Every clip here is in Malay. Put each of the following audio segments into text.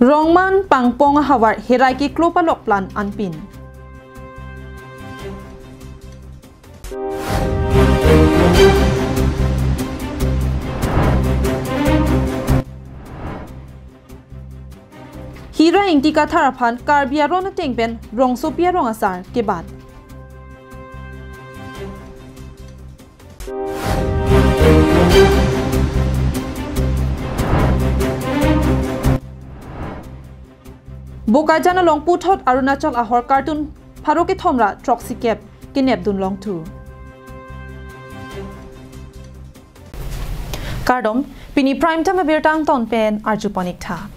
Rongman pangpong hawar hirai ki klopalok plan anpin. Hira ingti ka tharapan karbia ron tengpen rong sopia rong asar ke bad. Bokajana long puthot Arunachal ahor cartoon pharoke thomra troxy cap kinep dun long tu. Kardom pini prime time bertang ton pen arjuponik tha.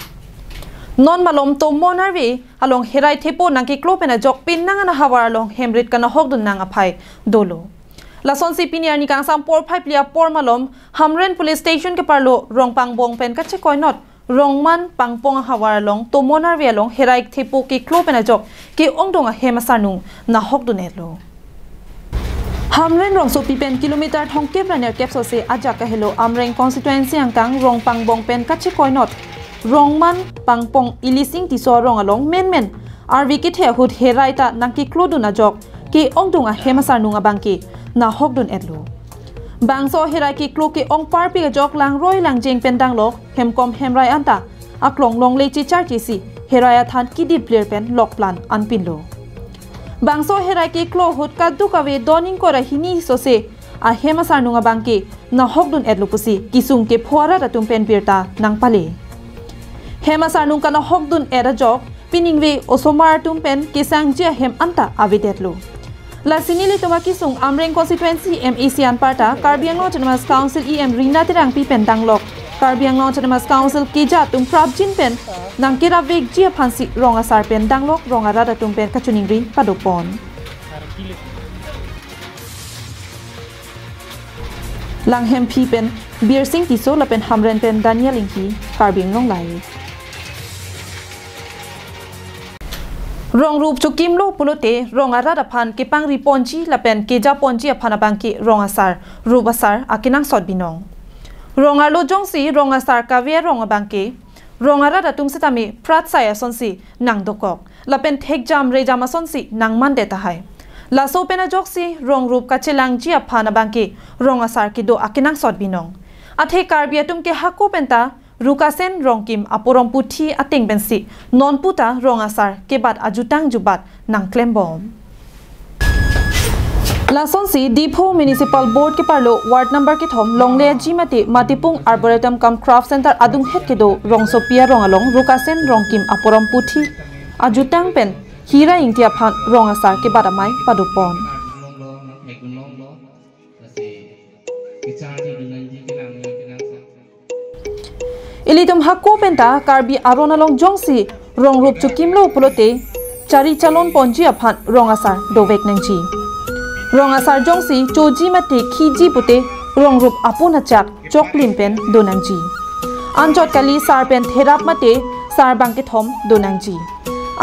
Non malom to monarve along herai thepo nangki klopena jok pin nangana hawar along hemrit kana hokdun nang aphai dolo. Lason si pini ani kang sam por phai plia por malom Hamren police station ke parlo rongpang bong pen kache koi not Rongman pangpong hawar long to monarve along herai thepo ki klopena jok ki ongdonga hemasanu na hokdun elo. Hamren rong so pipen kilometer thongke braner capso se aja ka hello amreng constituency angkang rongpang bong pen kache koi not Rongman pangpong ilising ti so rong along men RV ki the hut herai ta nangki kloduna jok ki ongdunga hemasar nunga bangki na hokdun etlo bangso herai ki klo ki ong par pi jok lang roi lang jeng pendang lok hemkom hemrai anta aklong long le chi char chi si herai than ki di player pen lok plan anpin lo bangso herai ki klo hut ka du ka we doning ko ra hini so se a hemasar nunga bangki na hokdun etlo pusi kisung ke phora ra tum pen pirta nang pale Hemasar nung kana hokdun era jok piningwe osomar tumpen kisang jia hem anta avidetlo. La sinili tumaki sung amreng constituency MEC anparta Karbiang Autonomous Council EM Rina tirang pipen danglok Karbiang Autonomous Council kija tum prabjin pen nang kira vek jia phansi ronga sarpen danglok ronga rada tumpen kachuningri padopon. Lang hem pipen bir sing tiso lapen hamren pen Daniel ingki Karbiang long lai. Rong rup chukim lo pulote rong arada phan ke pangri ponchi lapen ke ja ponchi aphana bangki rong asar rup asar akinang sot binong rong arlo jongsi rong asar kavia rong bangki rong arada tumsetami prat saya sonsi nang dokok lapen thek jam re jama sonsi nang mande tahai laso pena joksi rong rup kachelang ji aphana bangki rong asar ki do akinang sot binong athe karbia tum ke hako penta Rukasen rongkim aporong puthi ating bensi non puta rongasar kebat ajutang jubat nang klembom. Lason si Dipo Municipal Board ke parlo ward number ke thom longle jimati matipung arboretum kam craft center adung het ke do rongso pia rongalong Rukasen rongkim aporong puthi ajutang pen hira ingtia phan rongasar kebat amai padupon. Ilitum hakko penta karbi aronalong jongsi rong rup chukimlo pulote chari chalon ponji aphan rong asar dovek nangchi rong asar jongsi choji mate khiji pute rong rup apuna chak choklim pen donangji anjot kali sar pen therap mate sar bangke thom donangji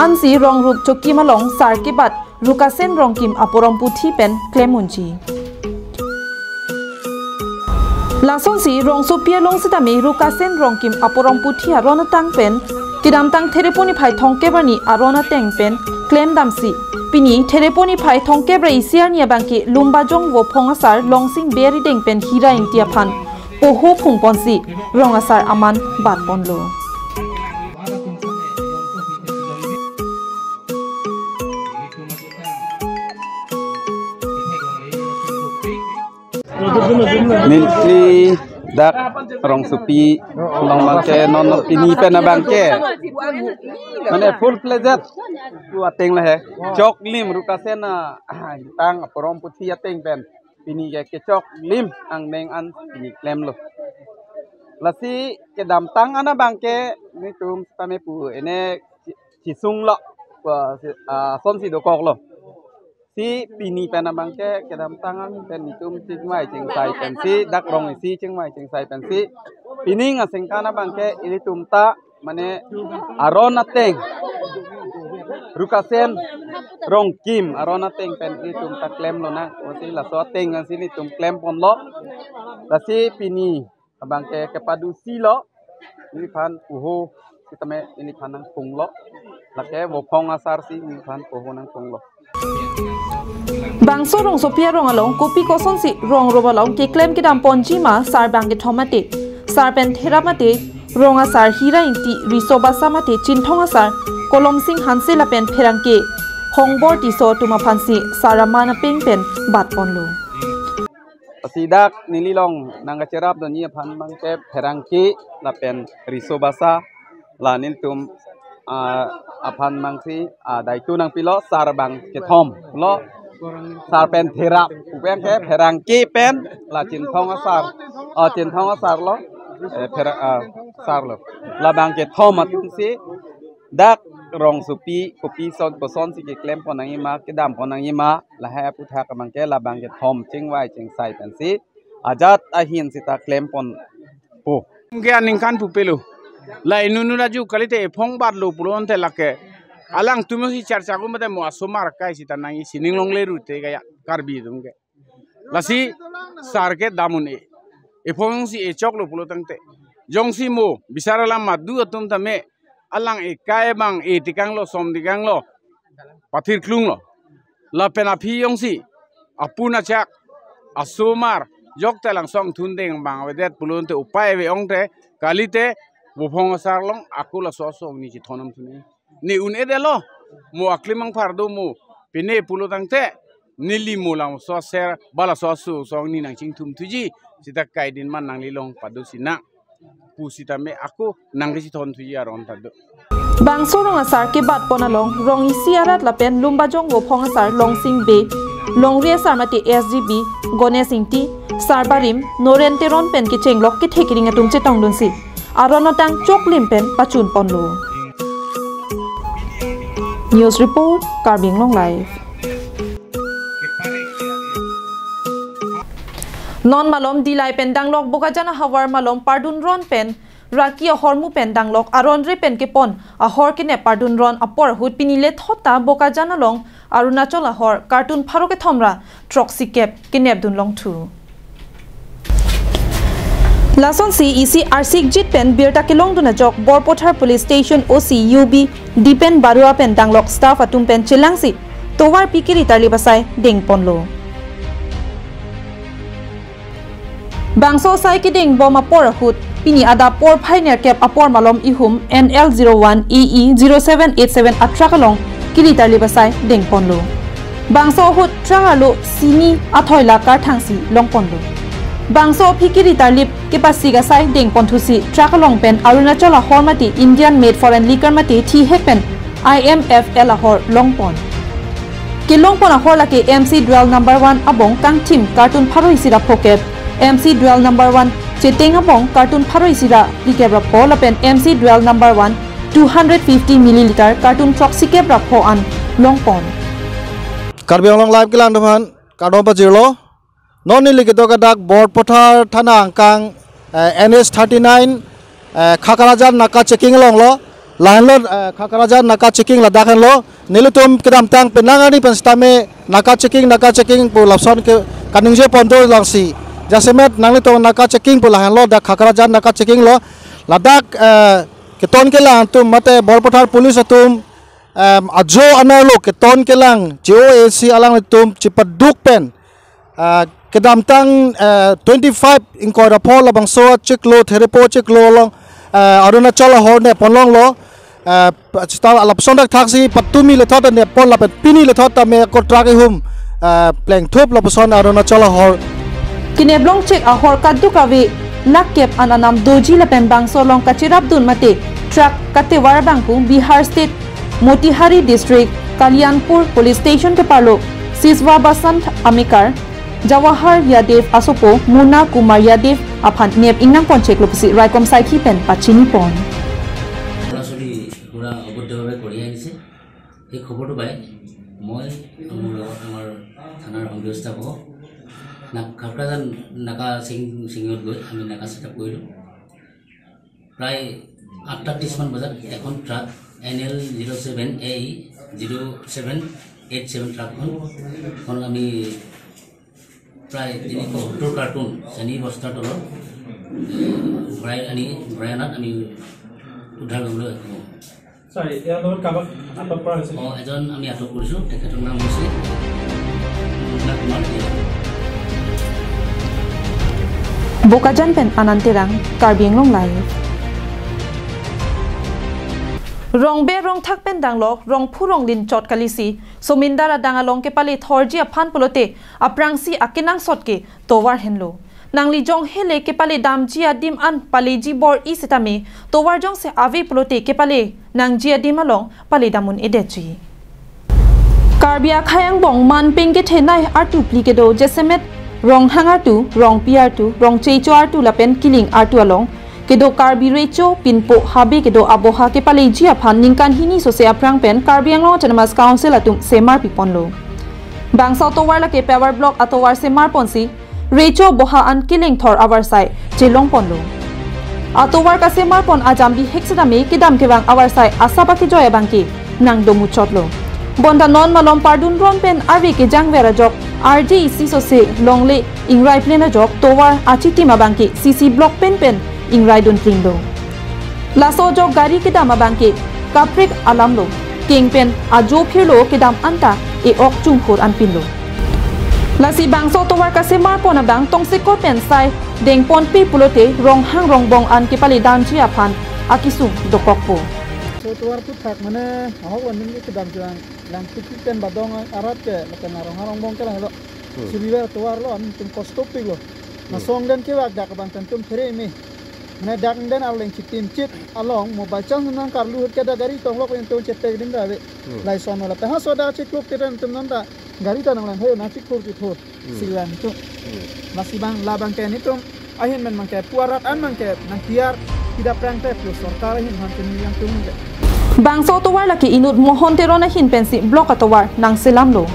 ansi rong rup chukimalong sar ke bat rukasen rongkim aporong puthi pen klemunji Lason si rong supia long sitami rukasen rongkim aporong puthi arona tang pen kidam tang thereponi phai thongkebrani arona teng pen claim damsi pini thereponi phai thongkebra isiar nia bangki lumba jong wo phongasar longsing beri deng pen hira ingtia phan oho phungponsi rongasar aman bat ponlo Milki dak rong supi long bangke non pini pena bangke mane full pleasure tu ateng lah he chok lim rukasen tang porong puthi ateng pen pini ke chok lim ang neng an pini klem lo lasi ke dam tang ana bangke ni tum tame pu ene chisung lo son si do kok lo si pini pena bangke kedam tangan pen itum cingmai cingsai pensi dak rong isi cingmai cingsai pensi pini ngasengkana bangke ili tumta mane arona teng rukasen rong kim arona teng pen ili tumta klem lo na osi la so teng ngan sini tum klem pon lo lasi pini bangke kepadu si lo ini pan uho kita me ini kanang punglo lake bopong asar si ini kan pohonang punglo bangso rong sopia rong along kopi koson si rong robalong ke claim ki dam ponji ma sar bang ke thomate sar pen therapate rong asar hira inti risoba samate chinthong asar kolom sing hanse la pen pherangke hongbor ti so tuma phansi saramana ping pen bat ponlo sidak nililong nang cerap do ni phan bang ke pherangki la pen risobasa la nil tum apan mangsi dai tu nang pilo sar bang ke thom lo sar pen therap upeng ke pherangki pen la chinthong asar lo sar lo la bang ke thom atung si dak rong supi kopi son poson si ke klem ponangi ma ke dam ponangi ma la ha putha ka bang ke la bang ke thom chingwai chingsai pen si ajat ahin sita klem pon po ge aning kan pu pelu la inunu raju kalite phong bat lo pulon te lake alang tumu si charcha ko mate mo asomar kai sita nangi sining long le rute ga karbi dum ge lasi sar ke damun e phong si e chok lo pulo tangte jong si mo bisara lam madu atum ta me alang e kai bang e tikang lo som dikang lo pathir klung lo la pena phi yong si apuna chak asomar jok telang song thundeng bang wedet pulon te upai we ong te kalite bopong sarlong aku la sosong ni thonam thuni ni un edelo mo aklimang fardo mo pine pulo tangte nili mo lang so ser bala so su song ni nang ching thum thuji sita kaidin man nang lilong padu sina pusita me aku nang ri thon thuji aron tadu bangso rong asar ke bat ponalong rong isi arat la pen lumba jong bopong asar long sing be long ri asar mate sgb gonesh ingti sarbarim norenteron pen ke chenglok ke thekiring atum che tongdun si aronotang chok limpen pachun ponlo news report Karbing Long Live non malom dilai pen danglok bokajana hawar malom pardun ron pen raki hormu pen danglok aron re pen ke pon ahor ke ne pardun ron apor hut pinile thota bokajana long arunachal ahor cartoon pharoke thomra troxy cap ke nebdun long thu Lason si isi arsik jit pen birta kelong duna jok borpothar police station oc ub dipen barua pen danglok staff atum pen chilangsi towar pikiri tarli basai ding ponlo bangso sai ki ding boma por hut pini ada por phainer cap apor malom ihum nl01 ee 0787 atrakalong kiri tarli basai ding ponlo bangso hut trangalo sini athoila kar thangsi long ponlo bangso phikiri tarlip ke pasiga sai deng ponthusi trakalong pen arunachal hormati indian made foreign liquor mati thi hepen imfl ahor longpon ke longpon ahor la ke mc dual number 1 abong kang team cartoon pharoi sira pocket mc dual number 1 cheteng abong cartoon pharoi sira likebra pol pen mc dual number 1 250 ml cartoon proxy kebra pho an longpon Karbing Long Live kilang depan kadom pajilo non ilikito kadak borpothar thana angkang NS39 khakarajan naka checking long lo line lo khakarajan naka checking la dakhan lo nilutum kedam tang penangani penstame naka checking pu lapson ke kaningje pondo langsi jasemet nanglito naka checking pu lahan lo dak khakarajan naka checking lo ladak keton ke lang tum mate borpothar police atum ajo analo keton ke lang JOAC alang tum chipaduk pen kedam tang 25 ingko rapol labang so cheklo therapo cheklo long arunachal horne ponlong lo sta alapson dak thaksi patumi le thot ne pon lapet pini le thot me ko trake hum pleng thop lapson arunachal hor kineblong chek ahor kaddu kawi lakkep ananam doji lapen bangso long kachirap dun mate truck kate warabangku Bihar state Motihari district Kalyanpur police station ke parlo Siswa Basant Amikar Jawahar Yadev Asopo Muna Kumar Yadev aphan nep ingnam ponchek lopsi raikom saiki pen pachini pon আসলে পুরা অবৈধভাবে করিয়ে আনিছে এই খবরটো পাই মই আমার থানার সংস্থাপক খাকৰাজান নাকা সিঙত গৈ আমি নাকা সেটআপ কৰিলোঁ প্ৰায় 8:30 মান বজাত এখন ট্ৰাক NL 07AE 0787 ট্ৰাকখন আমি প্ৰায় 370 কাৰ্টুন চেনি বস্তাৰ তলত ভৰাই আনাত আমি উদ্ধাৰ কৰিবলৈ সক্ষম হ'ব Sorry, ইয়াৰ লগত কাবাক আটক কৰা হৈছে এজন আমি আটক কৰিছোঁ তেখেতৰ নাম হৈছে কুমাৰ Bokajan pen ananterang Karbi Anglong Live Rong be rong thak pen danglok rong phu rong lin chot kalisi somindara dangalong ke pali thorji aphan polote aprangsi akinang sotke towar henlo nangli jong hele ke pali damji adim an pali ji bor I setame towar jong se ave polote ke pali nangji adim along pali damun edechi Karbia khayang bong man pengke thenai artu plike do jesemet rong hangar tu rong piar tu rong cheicho artu lapen killing artu along kedo Karbi recho pinpo habe kedo aboha ke pale ji aphan ningkan hini so se aprang pen Karbi Anglong Autonomous Council atum semar piponlo bangsa towar la ke power block atowar semar ponsi recho boha an killing thor our sai chelong ponlo atowar ka semar pon ajambi hexadame kidam ke bang our sai asaba ke joya bangki nang domu chotlo bonda non malom pardun ron pen arve ke jangwera jok RDC so se longle ingrai plena jok towar achiti mabangki CC block pen ingrai dun plindo laso jok gari ke dama bangki kaprik alamlo kingpen ajo phirlo ke dam anta e ok chungkhor anpinlo lasi bangso towar ka semar pona bang tongse ko pen sai deng pon pi pulote rong hang rong bong an ke pali danji aphan akisung dokokpo so towar tu thak mane hawan ning ke dam jang lang tiken badong arat ke lakan rong bong ke lo sibiwer towar lo am tum kostopik lo na song den ke wak dak bang tum there me na dak den aleng chitim chit along mobile chang nang karlu hut ke da gari tonglok pen ton chette dim da lai son la pa ha so da chikluk ke ran tum nan da gari ta nang lan he na chikur ki thor silan tu masih bang la bang ke ni tum ahin men mang ke puarat an mang ke nang tiar tidak prang te plus sarkar hin han tum yang tum ke bangso towar laki inut mohon terona hin pensi block atowar nang selamlo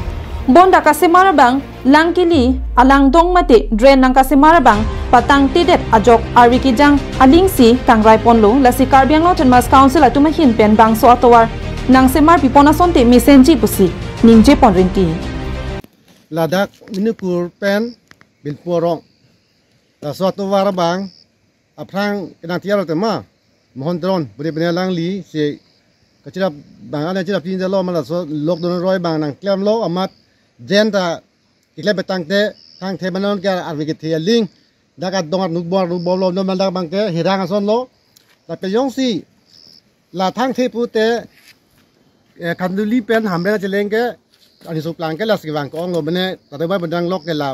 bonda ka semara bang langkili alang dong mate drain nang ka semara bang patang tidet ajok ariki jang alingsi tangrai ponlo lasi Karbi Anglong Autonomous Council atuma hin pen bangso atowar nang semar pipona sonte mesenji pusi ningje ponrinti Ladakh Manipur pen bilporong la so atowar bang aprang kedang tiar tema mohon tron beri penelang li se kecilap bang ada kecilap pinjal lo malah so lok don roy bang nang klem lo amat jenta ikle betang te tang te manon ke arvike te ling dakat dongat nukbor lo no mandak bang ke hirang ason lo la peyong si la thang te pute kanduli pen hamre jeleng ke ani so plan ke las ki bang kong lo bene tade ba bedang lok ke la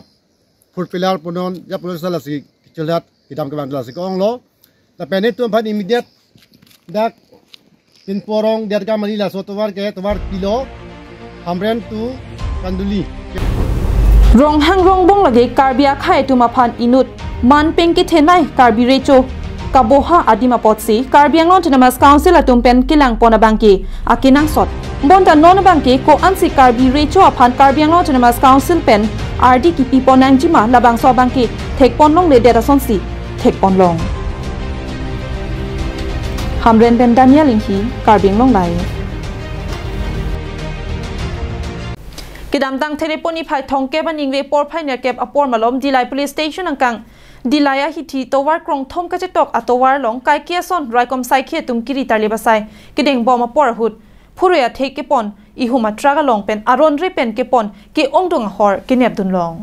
food pillar punon ya punon sala si cholat kidam ke bang las ki kong lo la pen itu empat immediate dak pin porong dia ka manila so towar ke towar kilo hamren tu kanduli rong hang rong bong lage Karbia khai tuma phan inut man pengki thenai Karbi recho kaboha adima potsi Karbi Anglong Autonomous Council atum pen kilang pona bangki akinang sot bonda non bangki ko ansi Karbi recho aphan Karbi Anglong Autonomous Council pen RD ki piponang jima labang so bangki thek ponlong le dera sonsi thek ponlong Hamren Ben Daniel Inhi, Karbi Anglong Live. Kedam tang teleponi phai thongke ban ingwe por phai ner kep apor malom Dilai Police Station angkang Dilaya hithi towar krong thom ka chetok atowar long kai kia son raikom sai khe tum kiri tarle basai kedeng bom apor hut phuruya thek ke pon ihuma traga long pen aron re pen ke pon ke ongdong hor ke nep dun long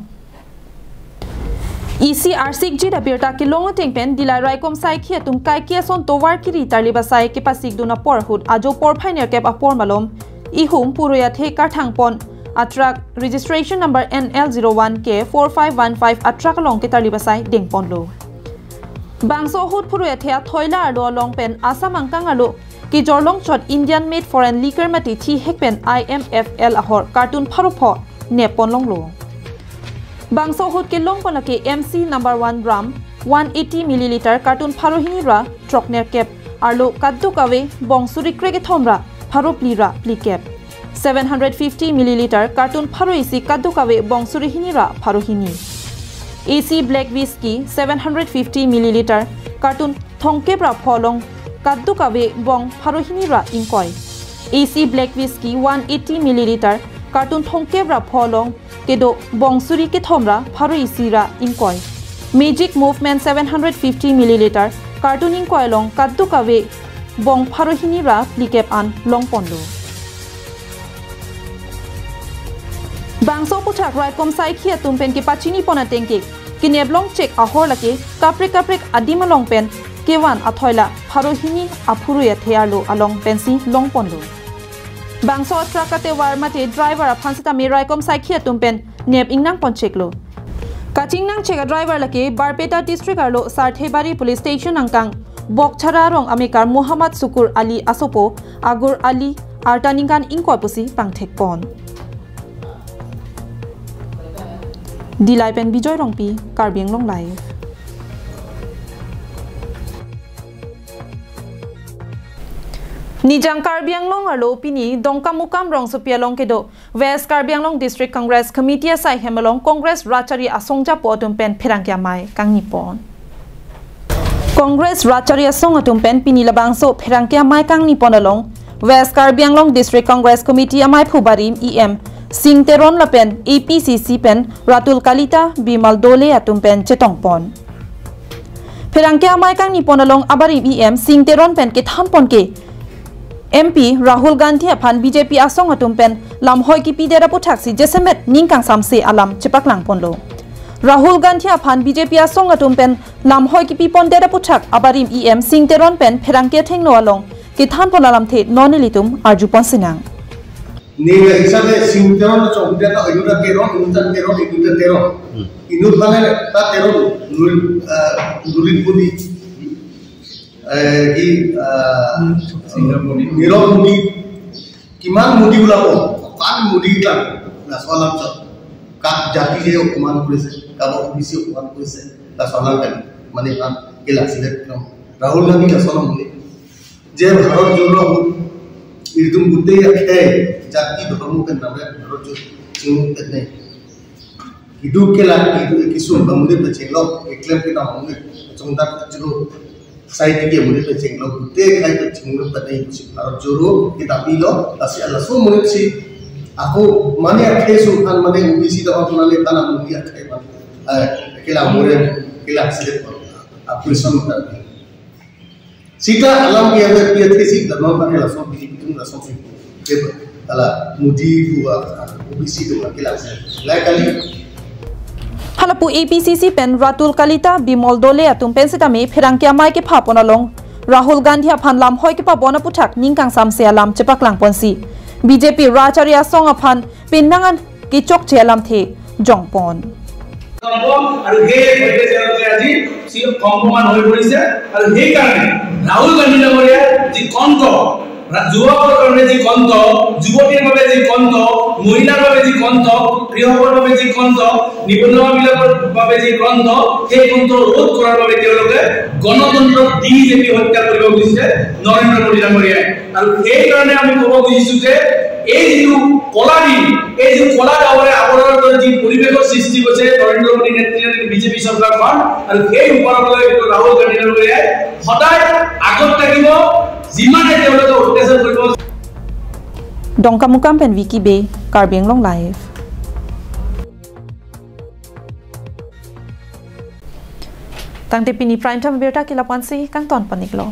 ECRC jida birta ki longo pen Dilai raikom sai khia tum kai kia son towar kiri tarli basai ke pasik duna por hut ajo por phainer kep apor malom ihum puruya the ka thang pon atrak registration number NL01K4515 atrak long ke tarli basai deng pon lo bangso hut puruya the thoila alo long pen asam angkang alo ki jorlong chot Indian made foreign liquor mati thi hekpen IMFL ahor cartoon pharupho ne pon long lo bangso hut ke long palake MC number 1 gram 180 ml cartoon pharohini ra trokner cap arlo kaddu kawe bongsuri krege thomra pharo plira plikep 750 ml cartoon pharoisi kaddu kawe bongsuri hini ra pharohini AC black whiskey 750 ml cartoon thongkebra pholong kaddu kawe bong pharohini ra inkoi AC black whiskey 180 ml cartoon thongkebra pholong kedo bongsuri ke thomra pharo isira inkoi Magic movement 750 ml cartoon inkoi long kaddu kawe bong pharohini ra plikep an longponlo bangso puthak right kom sai khia tumpen ki pachini pona tengki kineblong check ahor lake kaprik adimalong pen kewan athoila pharohini aphuru ya thearlo along pensi longponlo bangso trakate warmate driver phansita me right kom sai khia tumpen nep ingnang pon cheklo kaching nang cheka driver lake barpeta district arlo sarthebari police station angkang bokchara rong amikar muhammad sukur ali asopo agur ali artaningan ingkopusi pangthek pon Dilai pen Bijoy Rongpi Karbi Anglong Live Nijang Karbi Anglong arlo pini dongkam mukam rong supia long kedo West Karbi Anglong District Congress Committee sai hemalong Congress Rachari Asongja potum pen pherangkya mai kangnipon Congress Rachari Asong atum pen pini labang so pherangkya mai kangnipon along West Karbi Anglong District Congress Committee amai phubari EM Singteron lapen APCC pen Ratul Kalita Bimal Dole atum pen chetongpon Pherangkya mai kang nipon along abari EM Singteron pen ke thanpon ke MP Rahul Gandhi aphan BJP asong atum pen lamhoi ki pidera puthaksi jesemet ningkang samse alam chepaklang ponlo Rahul Gandhi aphan BJP asong atum pen lamhoi ki pipon dera puthak abari EM Singteron pen pherangkya thengno along ke thanpon alam the nonilitum arjupon sinang Nega isabe Singteron chongde ta inuta teron inut bane ta teron nulit pudi ki nirok mudi kiman mudi ulabo kan mudi ta na solam chot ka jati je okuman kurise ka obisi okuman kurise ta solam kan mane kan kela silet Rahul Gandhi ka solam mudi je bharat joro Idum buddhe yakhe jati dharmu ke namre rojo ching tne hidup ke la kisu bamune pe chenglo eklem ke namune chongda chilo sai ke mune pe chenglo buddhe khai ke chinglo tne kusi joro kitapilo asi ala so mune si aku mane akhe su kan mane ubisi da apnale kana mune akhe man kela mure kela sile aku samta Sita alam ki anda piathe si dharma ka la so la so ke ala mudi buwa ubisi do akela la kali Halapu APCC pen Ratul Kalita Bimol Dole atum pensita me pherangkya mai ke phapona long Rahul Gandhi aphan lam hoi ke pabona puthak ningkang samse alam chepaklang ponsi BJP Racharya song aphan pinnangan ki chok che alam the jongpon আৰু হে ভেটে জেলতে আজি সি কম্পমান হৈ পৰিছে আৰু সেই কাৰণে ৰাহুল গান্ধী ডাঙৰীয়া যি কণ্ঠ যুৱকৰ কাৰণে যি কণ্ঠ যুৱতীৰ বাবে যি কণ্ঠ মহিলাৰ বাবে যি কণ্ঠ গৃহকৰ বাবে যি কণ্ঠ নিবনুৱাবিলাকৰ বাবে যি কণ্ঠ সেই কণ্ঠ ৰোধ কৰাৰ বাবে তেওঁলোকে গণতন্ত্ৰ বিজেপি হত্যা কৰিব খুজিছে নৰেন্দ্ৰ মোদী ডাঙৰীয়াই আৰু সেই কাৰণে আমি ক'ব খুজিছো যে এই যিটো কলা ডাৱৰে আৱৰণৰ যি পৰিৱেশৰ সৃষ্টি কৰিছে নৰেন্দ্ৰ মোদী নেতৃত্বাধীন বিজেপি চৰকাৰখন আৰু সেই ওপৰলৈ ৰাহুল গান্ধী ডাঙৰীয়াই সদায় আগত থাকিব যিমানে তেওঁলোকে অত্যাচাৰ কৰিব Dongkamukam pen Wiki Bay Karbi Anglong Live Tangte pini prime time berta kilapansi kang ton paniklo